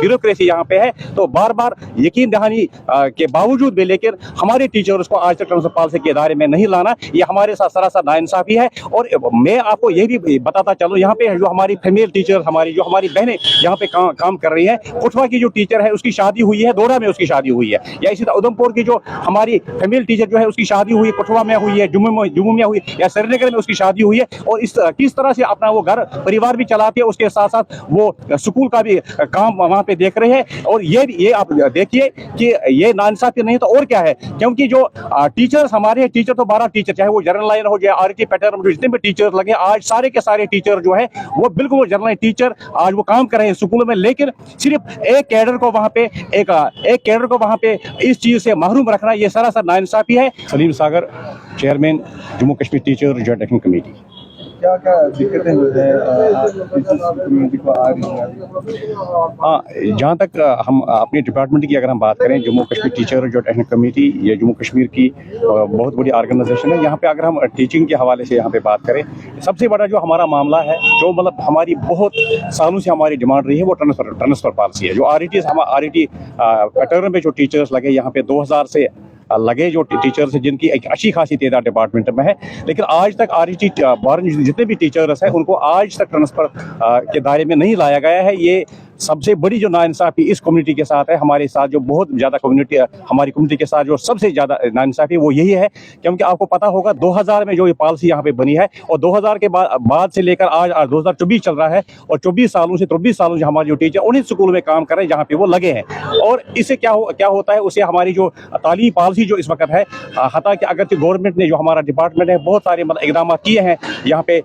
Bureaucracy यहाँ पे है, तो बार बार यकीन दहानी के बावजूद भी लेकिन हमारे टीचर्स को आज तक ट्रांसफर पॉलिसी के दायरे में नहीं लाना, ये हमारे साथ सरासर नाइंसाफी है। और मैं आपको ये भी बताता चलूँ, यहाँ पे जो हमारी फीमेल टीचर जो हमारी बहनें यहाँ पे काम कर रही हैं, कुठवा की जो टीचर है उसकी शादी हुई है, दोड़ा में उसकी शादी हुई है, या इसी तरह उधमपुर की जो हमारी फीमेल टीचर जो है उसकी शादी हुई है, कुठवा में हुई है, जम्मू में हुई, या श्रीनगर में उसकी शादी हुई है, और किस तरह से अपना वो घर परिवार भी चलाते हैं, उसके साथ साथ वो स्कूल का भी काम वहाँ पे देख रहे हैं। और ये आप देखिए कि ये नाइंसाफी नहीं तो और क्या है, क्योंकि जो टीचर्स हमारे टीचर तो 12 टीचर, चाहे वो जनरल लाइन हो जाए, आरटी पैटर्न में जितने भी टीचर लगे, आज सारे के सारे टीचर जो है वो बिल्कुल जनरल लाइन टीचर आज वो काम कर रहे हैं स्कूलों में, लेकिन सिर्फ एक कैडर को वहाँ पे एक कैडर को वहाँ पे इस चीज से महरूम रखना, ये सरासर नाइंसाफी है। Salim Sagar, chairman Jammu Kashmir teacher joint action committee. क्या क्या दिक्कतें कम्युनिटी को आ रही हैं? हाँ, जहाँ तक हम अपने डिपार्टमेंट की अगर हम बात करें, Jammu Kashmir teacher joint action committee ये जम्मू कश्मीर की बहुत बड़ी ऑर्गेनाइजेशन है। यहाँ पे अगर हम टीचिंग के हवाले से यहाँ पे बात करें, सबसे बड़ा जो हमारा मामला है, जो मतलब हमारी बहुत सालों से हमारी डिमांड रही है, वो ट्रांसफर पॉलिसी है। जो आरटी पैटर्न में जो टीचर्स लगे यहाँ पे 2000 से लगे जो टीचर्स हैं, जिनकी एक अच्छी खासी तादाद डिपार्टमेंट में है, लेकिन आज तक आरटी जितने भी टीचर्स हैं उनको आज तक ट्रांसफर के दायरे में नहीं लाया गया है। ये सबसे बड़ी जो नाइंसाफी इस कम्युनिटी के साथ है, हमारे साथ जो बहुत ज़्यादा कम्युनिटी, हमारी कम्युनिटी के साथ जो सबसे ज़्यादा नाइंसाफी वो यही है, क्योंकि आपको पता होगा 2000 में जो ये पॉलिसी यहाँ पे बनी है, और 2000 के बाद से लेकर आज 2024 चल रहा है, और 24 सालों से 23 सालों से हमारे जो टीचर उन्हीं स्कूल में काम कर रहे हैं जहाँ पे वो लगे हैं। और इससे क्या होता है, उससे हमारी जो तालीमी पॉलिसी जो इस वक्त है, हता कि अगर गवर्नमेंट ने जो हमारा डिपार्टमेंट है बहुत सारे मतलब इकदाम किए हैं यहाँ पे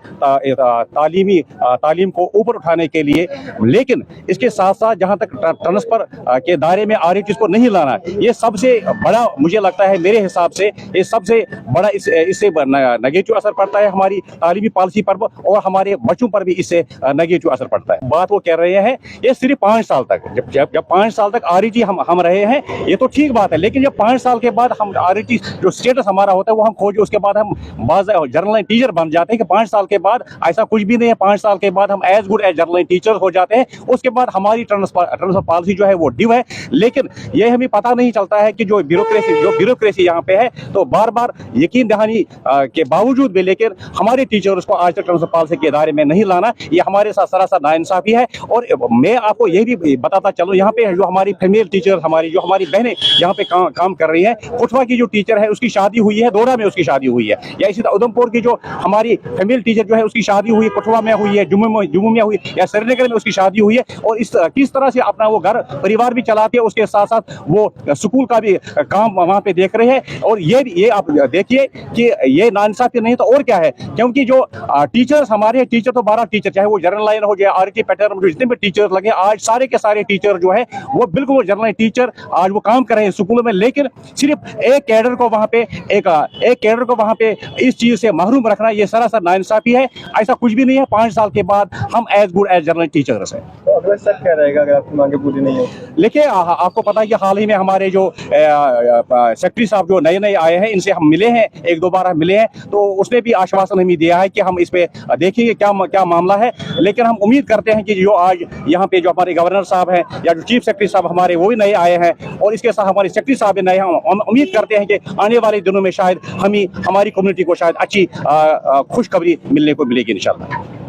तालीम को ऊपर उठाने के लिए, लेकिन इसके साथ साथ जहां तक ट्रांसफर के दायरे में आरटीज को नहीं लाना, ये सबसे बड़ा मुझे लगता है, मेरे हिसाब से ये सबसे बड़ा इससे नेगेटिव असर पड़ता है हमारी तालीमी पॉलिसी पर, और हमारे बच्चों पर भी इससे नेगेटिव असर पड़ता है। बात वो कह रहे हैं ये सिर्फ 5 साल तक, जब 5 साल तक आरटी हम रहे हैं, ये तो ठीक बात है, लेकिन जब 5 साल के बाद हम आरटी जो स्टेटस हमारा होता है वो हम खोजे, उसके बाद हम जनरल लाइन टीचर बन जाते हैं कि 5 साल के बाद ऐसा कुछ भी नहीं है, 5 साल के बाद हम as good as general line teacher हो जाते हैं, उसके बाद हमारी ट्रांसफर पॉलिसी जो है वो ड्यू है। लेकिन ये हमें पता नहीं चलता है कि जो ब्यूरोक्रेसी यहाँ पे है, तो बार बार यकीन दहानी के बावजूद भी लेकिन हमारे टीचर्स को आज तक ट्रांसफर पॉलिसी के दायरे में नहीं लाना, ये हमारे साथ सरासर नाइंसाफी है। और मैं आपको ये भी बताता चलूँ, यहाँ पे जो हमारी फीमेल टीचर जो हमारी बहनें यहाँ पे काम कर रही हैं, कुठवा की जो टीचर है उसकी शादी हुई है, दोड़ा में उसकी शादी हुई है, या इसी तरह उधमपुर की जो हमारी फीमेल टीचर जो है उसकी शादी हुई, कुठवा में हुई है, जम्मू में हुई, या श्रीनगर में उसकी शादी हुई है, और किस तरह से अपना वो घर परिवार भी चलाते हैं, उसके साथ साथ वो स्कूल का भी काम वहाँ पे देख रहे हैं। और ये आप देखिए कि ये नाइंसाफी नहीं तो और क्या है, क्योंकि जो टीचर्स हमारे टीचर तो 12 टीचर, चाहे वो जनरल लाइन हो जाए, आरटी पैटर्न में जितने भी टीचर लगे, आज सारे के सारे टीचर जो है वो बिल्कुल जनरल लाइन टीचर आज वो काम कर रहे हैं स्कूलों में, लेकिन सिर्फ एक कैडर को वहाँ पे इस चीज से महरूम रखना, ये सरासर नाइंसाफी है। ऐसा कुछ भी नहीं है, 5 साल के बाद हम as good as general teachers हैं। तो अगला स्टेप क्या रहेगा अगर आपकी मांगे पूरी नहीं हो? देखिए, आपको पता है कि हाल ही में हमारे जो सेक्रेटरी साहब जो नए आए हैं, इनसे हम मिले हैं, 1-2 बार हम मिले हैं, तो उसने भी आश्वासन हमें दिया है कि हम इस पे देखेंगे क्या मामला है। लेकिन हम उम्मीद करते हैं कि जो आज यहाँ पे जो हमारे गवर्नर साहब हैं या जो चीफ सेक्रेटरी साहब हमारे वो भी नए आए हैं, और इसके साथ हमारे सेक्रेटरी साहब भी नए हैं, हम उम्मीद करते हैं कि आने वाले दिनों में शायद हमारी कम्युनिटी को शायद अच्छी खुशखबरी मिलने को मिलेगी इंशाल्लाह।